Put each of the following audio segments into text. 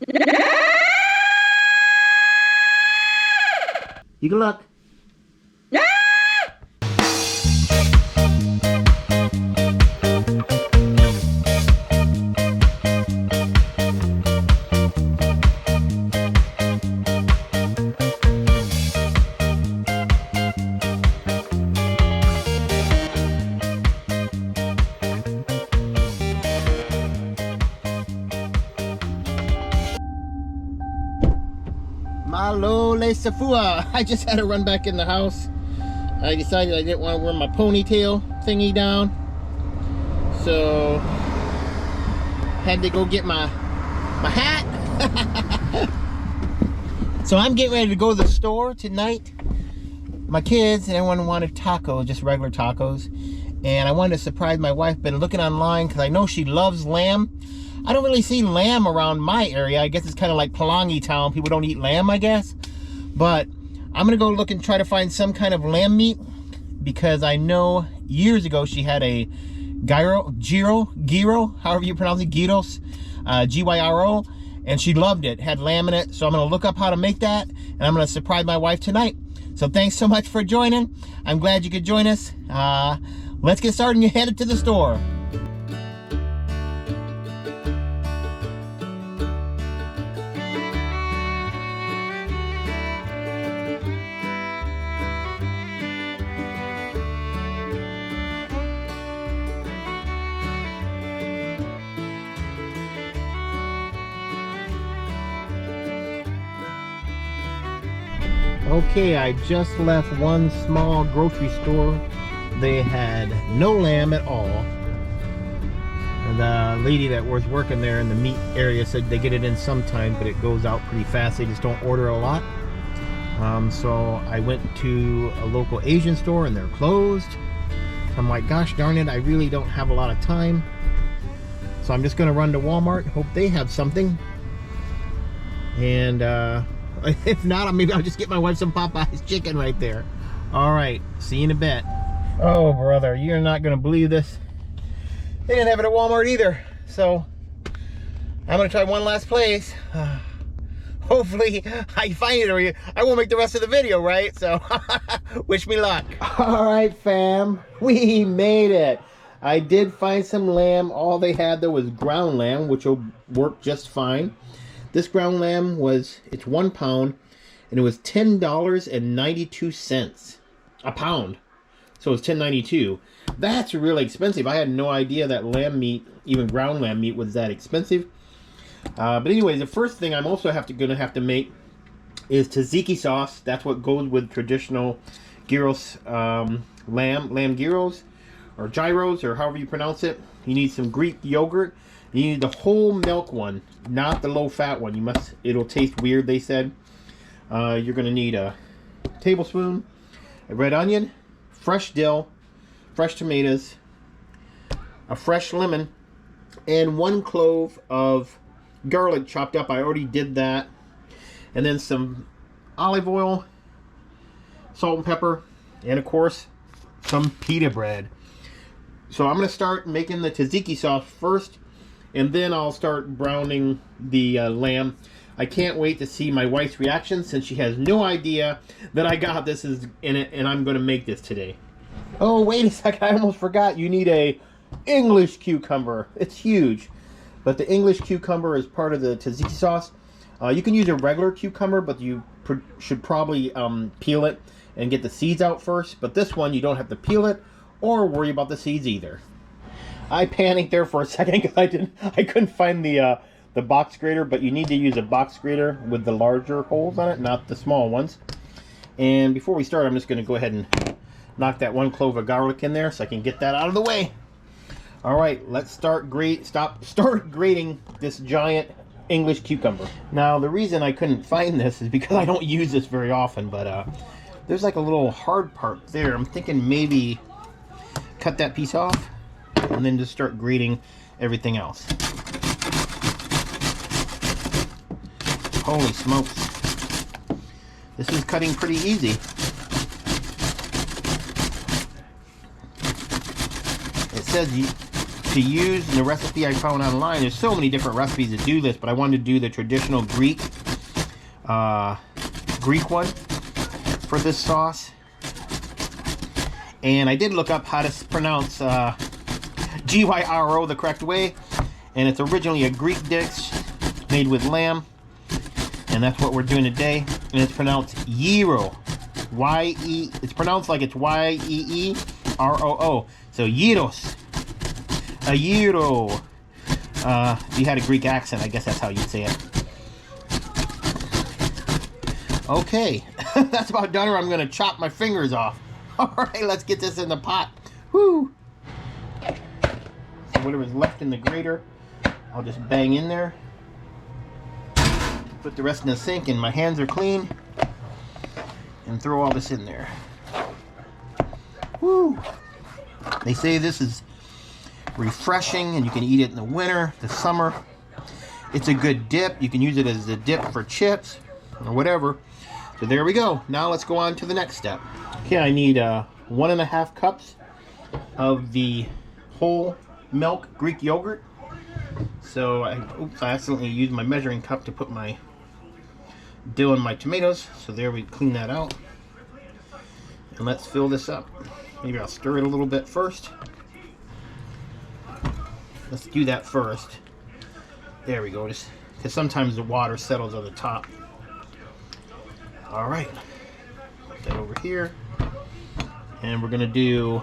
You good luck. Malo le safua. I just had to run back in the house. I decided I didn't want to wear my ponytail thingy down, so had to go get my hat. So I'm getting ready to go to the store tonight. My kids and everyone wanted tacos, just regular tacos, and I wanted to surprise my wife. Been looking online because I know she loves lamb. I don't really see lamb around my area. I guess it's kind of like Palangi town. People don't eat lamb, I guess. But I'm gonna go look and try to find some kind of lamb meat, because I know years ago she had a gyro, however you pronounce it, gyros, G-Y-R-O, and she loved it, had lamb in it. So I'm gonna look up how to make that, and I'm gonna surprise my wife tonight. So thanks so much for joining. I'm glad you could join us. Let's get started and you headed to the store. Okay, I just left one small grocery store. They had no lamb at all. And the lady that was working there in the meat area said they get it in sometime, but it goes out pretty fast. They just don't order a lot. So I went to a local Asian store and they're closed. I'm like, gosh darn it, I really don't have a lot of time. So I'm just gonna run to Walmart and hope they have something. And if not, maybe I'll just get my wife some Popeye's chicken right there. All right, see you in a bit. Oh, brother, you're not gonna believe this. They didn't have it at Walmart either. So I'm gonna try one last place. Hopefully I find it, or I won't make the rest of the video, right? So wish me luck. All right, fam, we made it. I did find some lamb. All they had there was ground lamb, which will work just fine. This ground lamb it's 1 pound, and it was $10.92 a pound. So it's $10.92. That's really expensive. I had no idea that lamb meat, even ground lamb meat, was that expensive. But anyways, the first thing I'm also gonna have to make is tzatziki sauce. That's what goes with traditional gyros, lamb gyros, or gyros, or however you pronounce it. You need some Greek yogurt. You need the whole milk one, not the low fat one. It'll taste weird, they said. You're gonna need a tablespoon, a red onion, fresh dill, fresh tomatoes, a fresh lemon, and 1 clove of garlic chopped up. I already did that. And then some olive oil, salt and pepper, and of course, some pita bread. So I'm gonna start making the tzatziki sauce first, and then I'll start browning the lamb. I can't wait to see my wife's reaction, since she has no idea that I got this in it, and I'm going to make this today. Oh, wait a second, I almost forgot. You need a English cucumber. It's huge. But the English cucumber is part of the tzatziki sauce. You can use a regular cucumber, but you should probably peel it and get the seeds out first. But this one, you don't have to peel it or worry about the seeds either. I panicked there for a second because I couldn't find the box grater, but you need to use a box grater with the larger holes on it, not the small ones. And before we start, I'm just going to go ahead and knock that 1 clove of garlic in there so I can get that out of the way. All right, let's start grating this giant English cucumber. Now, the reason I couldn't find this is because I don't use this very often, but there's like a little hard part there. I'm thinking maybe cut that piece off and then just start grating everything else. Holy smokes. This is cutting pretty easy. It says to use in the recipe I found online. There's so many different recipes to do this, but I wanted to do the traditional Greek one for this sauce. And I did look up how to pronounce Gyro the correct way, and it's originally a Greek dish made with lamb, and that's what we're doing today. And it's pronounced gyro, Y-E. It's pronounced like it's Y-E-E-R-O-O. So gyros, a gyro. If you had a Greek accent, I guess that's how you'd say it. Okay, that's about done, or I'm gonna chop my fingers off. All right, let's get this in the pot. Woo! So whatever's left in the grater, I'll just bang in there. Put the rest in the sink, and my hands are clean. And throw all this in there. Woo! They say this is refreshing, and you can eat it in the winter, the summer. It's a good dip. You can use it as a dip for chips or whatever. So there we go. Now let's go on to the next step. Okay, I need 1.5 cups of the whole milk Greek yogurt. So I accidentally used my measuring cup to put my dill and my tomatoes. So there, we clean that out. And let's fill this up. Maybe I'll stir it a little bit first. Let's do that first. There we go, just because sometimes the water settles on the top. All right, put that over here, and we're gonna do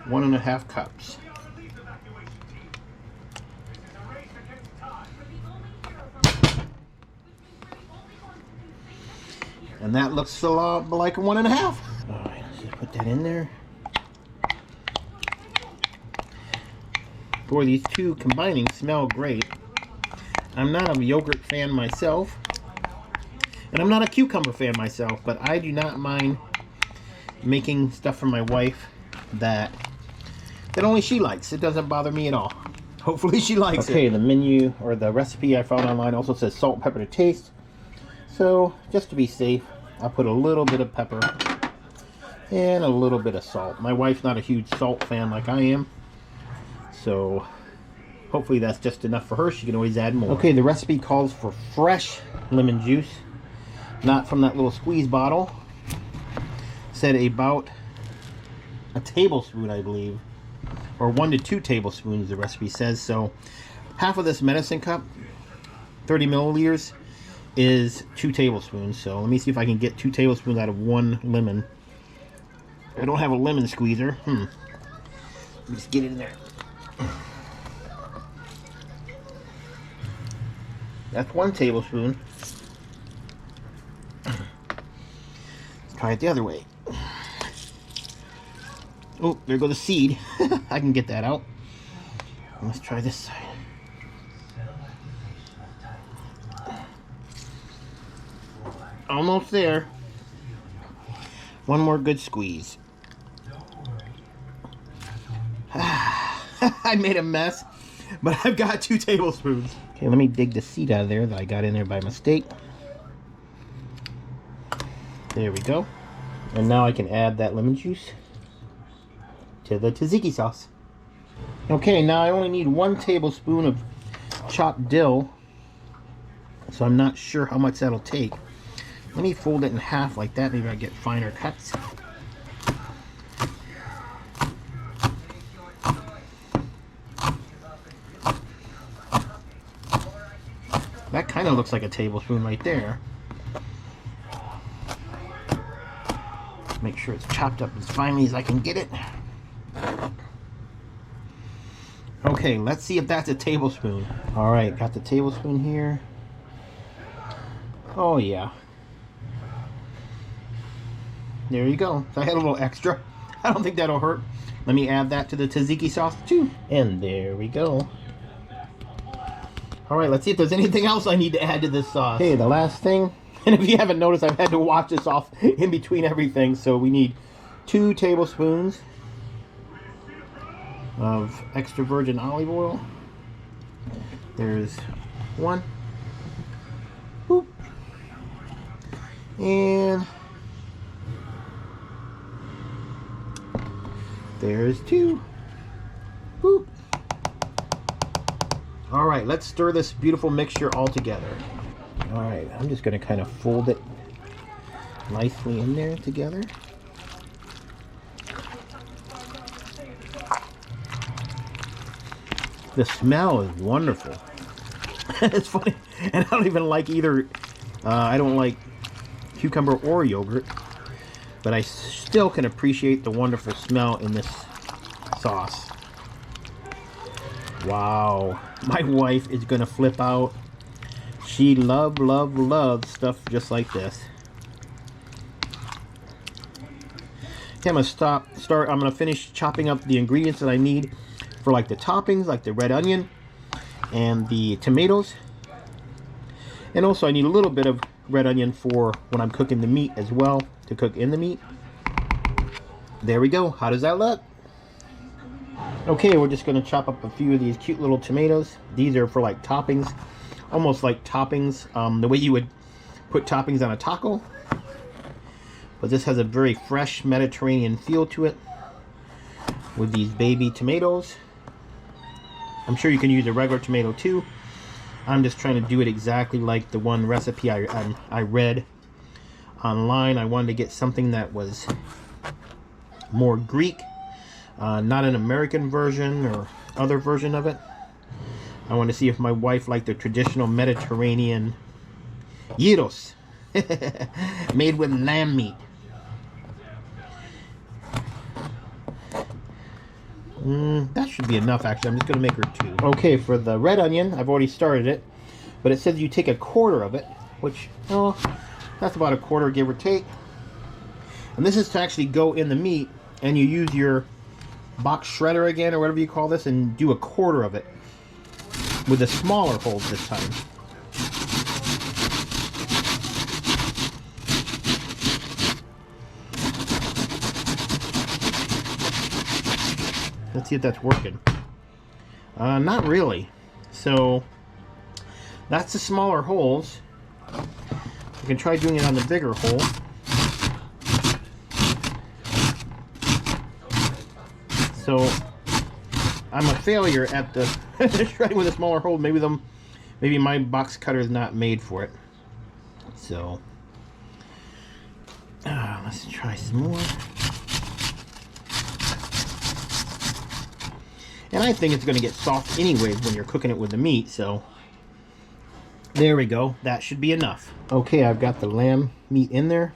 1.5 cups. And that looks a lot like a 1.5. All right, let's just put that in there. Boy, these two combining smell great. I'm not a yogurt fan myself, and I'm not a cucumber fan myself, but I do not mind making stuff for my wife that only she likes. It doesn't bother me at all. Hopefully she likes it. Okay, the menu or the recipe I found online also says salt and pepper to taste. So just to be safe, I'll put a little bit of pepper and a little bit of salt. My wife's not a huge salt fan like I am, so hopefully that's just enough for her. She can always add more. Okay, the recipe calls for fresh lemon juice, not from that little squeeze bottle. Said about a tablespoon, I believe, or 1 to 2 tablespoons, the recipe says. So half of this medicine cup, 30 milliliters, is 2 tablespoons. So let me see if I can get 2 tablespoons out of 1 lemon. I don't have a lemon squeezer. Let me just get it in there. That's 1 tablespoon. Let's try it the other way. Oh, there goes the seed. I can get that out. Let's try this side. Almost there. One more good squeeze. I made a mess, but I've got 2 tablespoons. Okay, let me dig the seed out of there that I got in there by mistake. There we go. And now I can add that lemon juice to the tzatziki sauce. Okay, now I only need 1 tablespoon of chopped dill, so I'm not sure how much that'll take. Let me fold it in half like that. Maybe I get finer cuts. That kind of looks like a tablespoon right there. Make sure it's chopped up as finely as I can get it. Okay, let's see if that's a tablespoon. All right, got the tablespoon here. Oh yeah. There you go. So I had a little extra. I don't think that'll hurt. Let me add that to the tzatziki sauce too. And there we go. All right, let's see if there's anything else I need to add to this sauce. Okay, the last thing, and if you haven't noticed, I've had to wash this off in between everything, so we need 2 tablespoons of extra virgin olive oil. There's 1. Boop. And There's two. Boop. All right, let's stir this beautiful mixture all together. All right, I'm just gonna kind of fold it nicely in there together. The smell is wonderful. It's funny, and I don't even like either. I don't like cucumber or yogurt, but I still can appreciate the wonderful smell in this sauce. Wow, my wife is gonna flip out. She loves stuff just like this. Okay, I'm gonna finish chopping up the ingredients that I need for like the toppings, like the red onion and the tomatoes. And also I need a little bit of red onion for when I'm cooking the meat as well, to cook in the meat. There we go. How does that look? Okay, we're just going to chop up a few of these cute little tomatoes. These are for like toppings, almost like toppings, the way you would put toppings on a taco. But this has a very fresh Mediterranean feel to it with these baby tomatoes. I'm sure you can use a regular tomato too. I'm just trying to do it exactly like the one recipe I read online. I wanted to get something that was more Greek, not an American version or other version of it. I want to see if my wife liked the traditional Mediterranean gyros made with lamb meat. That should be enough, actually. I'm just going to make her two. Okay, for the red onion, I've already started it, but it says you take a quarter of it, which, oh, that's about a quarter, give or take. And this is to actually go in the meat, and you use your box shredder again, or whatever you call this, and do a quarter of it with the smaller holes this time. Let's see if that's working. Not really. So that's the smaller holes. I can try doing it on the bigger hole. So I'm a failure at the shredding with a smaller hole. Maybe my box cutter is not made for it. So let's try some more. And I think it's going to get soft anyway when you're cooking it with the meat, so there we go. That should be enough. Okay, I've got the lamb meat in there.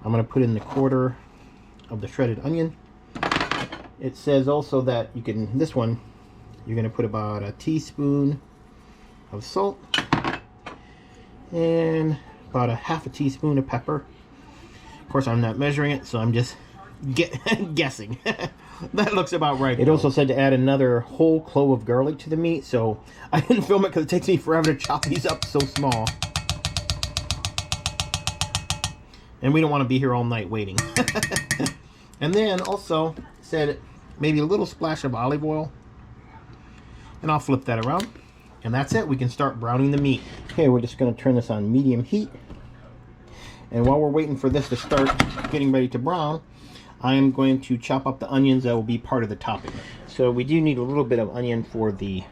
I'm going to put in the quarter of the shredded onion. It says also that you can, this one, you're going to put about a teaspoon of salt and about a half a teaspoon of pepper. Of course, I'm not measuring it, so I'm just guessing. That looks about right. It also said to add another whole clove of garlic to the meat, so I didn't film it because it takes me forever to chop these up so small. And we don't want to be here all night waiting. And then also said maybe a little splash of olive oil. And I'll flip that around. And that's it. We can start browning the meat. Okay, we're just going to turn this on medium heat. And while we're waiting for this to start getting ready to brown, I am going to chop up the onions that will be part of the topping. So we do need a little bit of onion for the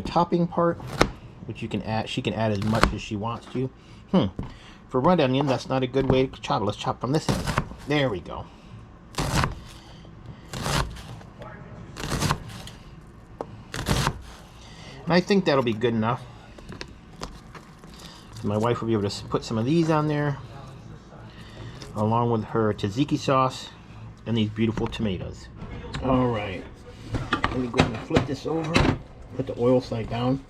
topping part, which you can add. She can add as much as she wants to. For red onion, that's not a good way to chop it. Let's chop from this end. There we go. And I think that'll be good enough. So my wife will be able to put some of these on there, along with her tzatziki sauce and these beautiful tomatoes. All right, let me go ahead and flip this over, put the oil side down.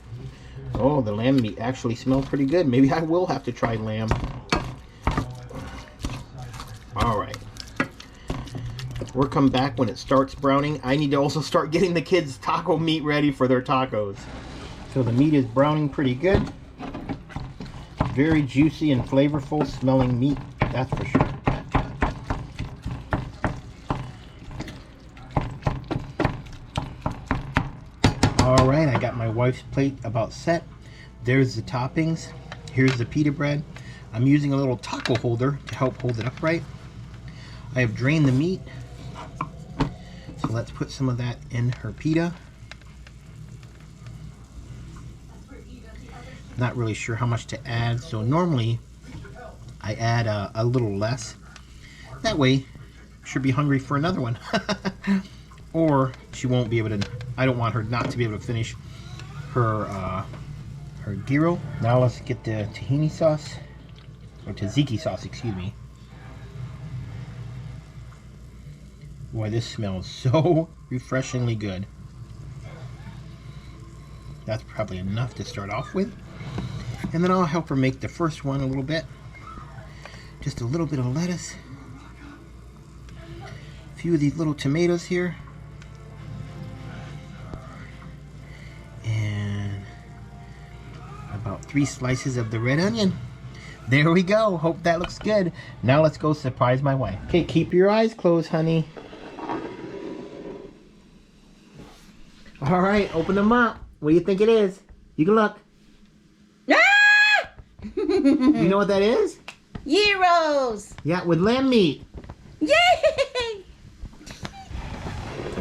Oh, the lamb meat actually smells pretty good. Maybe I will have to try lamb. All right, we'll come back when it starts browning. I need to also start getting the kids taco meat ready for their tacos. So the meat is browning pretty good. Very juicy and flavorful smelling meat, that's for sure. Alright, I got my wife's plate about set. There's the toppings. Here's the pita bread. I'm using a little taco holder to help hold it upright. I have drained the meat So let's put some of that in her pita. Not really sure how much to add, so normally I add a little less. That way, she'll be hungry for another one. Or she won't be able to, I don't want her not to be able to finish her her gyro. Now let's get the tahini sauce, or tzatziki sauce, excuse me. Boy, this smells so refreshingly good. That's probably enough to start off with. And then I'll help her make the first one a little bit. Just a little bit of lettuce. A few of these little tomatoes here. And about 3 slices of the red onion. There we go. Hope that looks good. Now let's go surprise my wife. Okay, keep your eyes closed, honey. All right, open them up. What do you think it is? You can look. You know what that is? Gyros! Yeah, with lamb meat. Yay!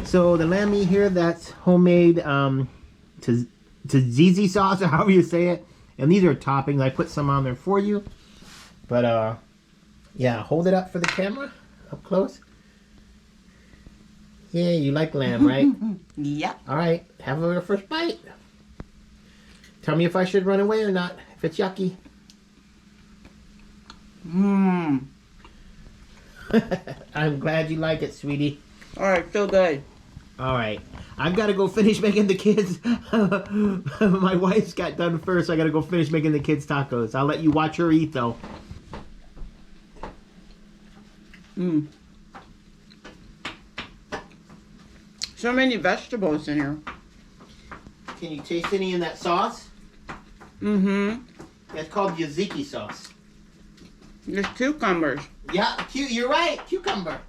So the lamb meat here, that's homemade tzatziki sauce, or however you say it. And these are toppings. I put some on there for you. But yeah, hold it up for the camera, up close. Yeah, you like lamb, right? Yeah. All right, have a first bite. Tell me if I should run away or not, if it's yucky. Mmm. I'm glad you like it, sweetie. Alright, so good. All right, I've got to go finish making the kids. My wife's got done first. So I got to go finish making the kids tacos. I'll let you watch her eat, though. Mmm. So many vegetables in here. Can you taste any in that sauce? Mm-hmm. It's called tzatziki sauce. There's cucumbers. Yeah, you're right. Cucumber.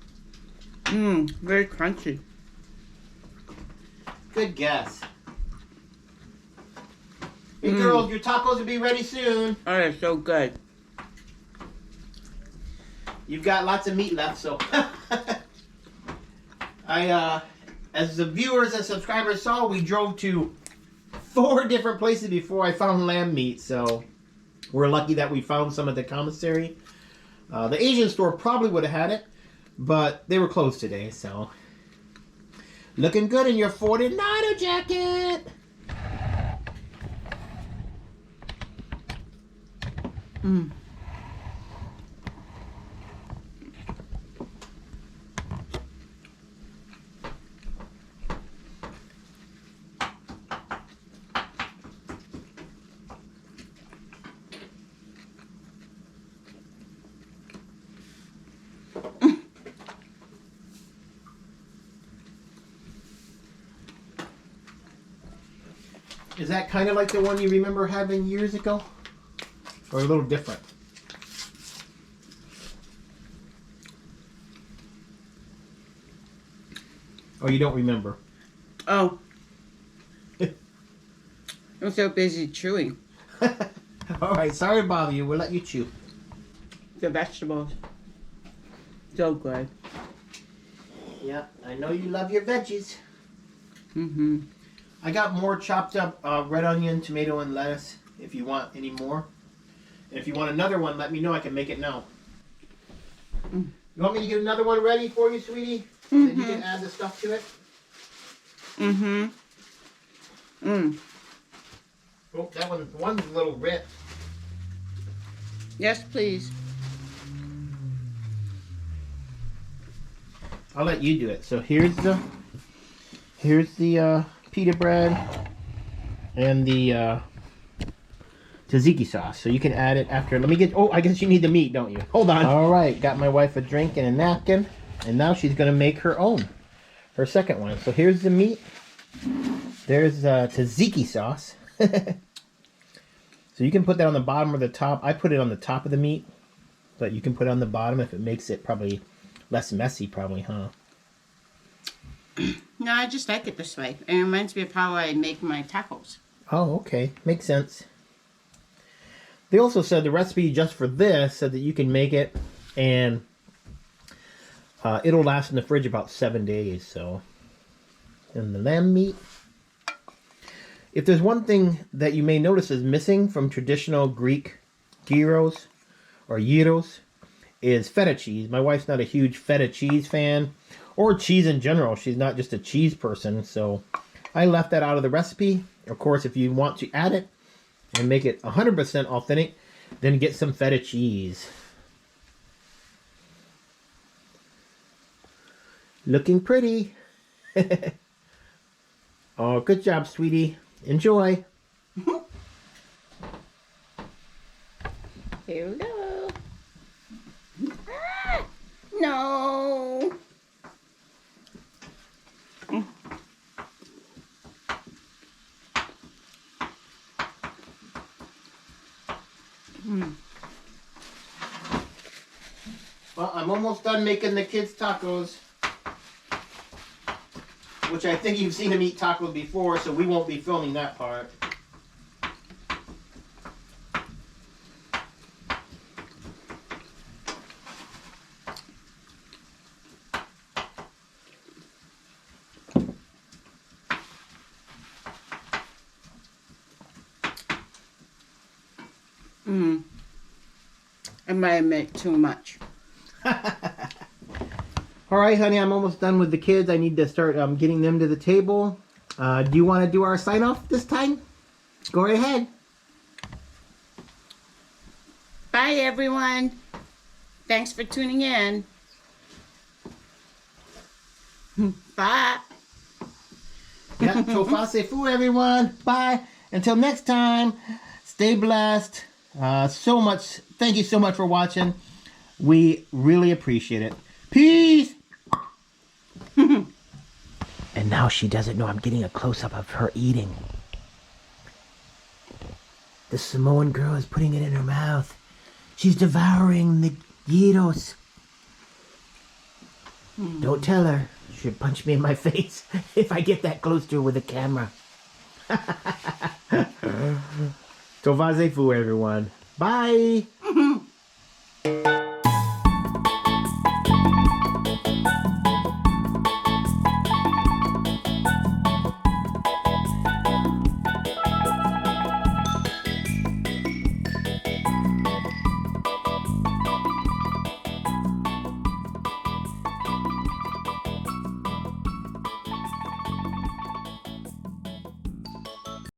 Mmm, very crunchy. Good guess. Hey, girls, your tacos will be ready soon. Oh, they're so good. You've got lots of meat left, so as the viewers and subscribers saw, we drove to 4 different places before I found lamb meat, so we're lucky that we found some at the commissary. The Asian store probably would have had it, but they were closed today, so. Looking good in your 49er jacket. Mmm. Is that kind of like the one you remember having years ago? Or a little different? Oh, you don't remember? Oh. I'm so busy chewing. Alright, sorry to bother you. We'll let you chew. The vegetables. So good. Yeah, I know you love your veggies. Mm-hmm. I got more chopped up red onion, tomato, and lettuce if you want any more. And if you want another one, let me know. I can make it now. You want me to get another one ready for you, sweetie? Then you can add the stuff to it? Mm-hmm. Mm. Oh, that one's a little ripped. Yes, please. I'll let you do it. So here's the pita bread and the tzatziki sauce. So you can add it after. Let me get. Oh, I guess you need the meat, don't you? Hold on. All right, got my wife a drink and a napkin, and now she's gonna make her own, her second one. So here's the meat. There's tzatziki sauce. So you can put that on the bottom or the top. I put it on the top of the meat, but you can put it on the bottom if it makes it probably less messy, probably, huh? No, I just like it this way. It reminds me of how I make my tacos. Oh, okay. Makes sense. They also said the recipe just for this said that you can make it and it'll last in the fridge about 7 days. So and the lamb meat. If there's one thing that you may notice is missing from traditional Greek gyros or gyros is feta cheese. My wife's not a huge feta cheese fan, or cheese in general. She's not just a cheese person, so I left that out of the recipe. Of course, if you want to add it and make it 100% authentic, then get some feta cheese. Looking pretty. Oh, good job, sweetie. Enjoy. Here we go. Ah, no. Well, I'm almost done making the kids' tacos, which I think you've seen them eat tacos before, so we won't be filming that part. I might have made too much. All right, honey, I'm almost done with the kids. I need to start getting them to the table. Do you want to do our sign-off this time? Go right ahead. Bye, everyone. Thanks for tuning in. Bye. Yeah, tofase fu, everyone. Bye. Until next time, stay blessed. Thank you so much for watching. We really appreciate it. Peace. And now she doesn't know I'm getting a close-up of her eating. The Samoan girl is putting it in her mouth. She's devouring the gyros. Don't tell her. She'll punch me in my face if I get that close to her with a camera. Tofase fu, everyone. Bye.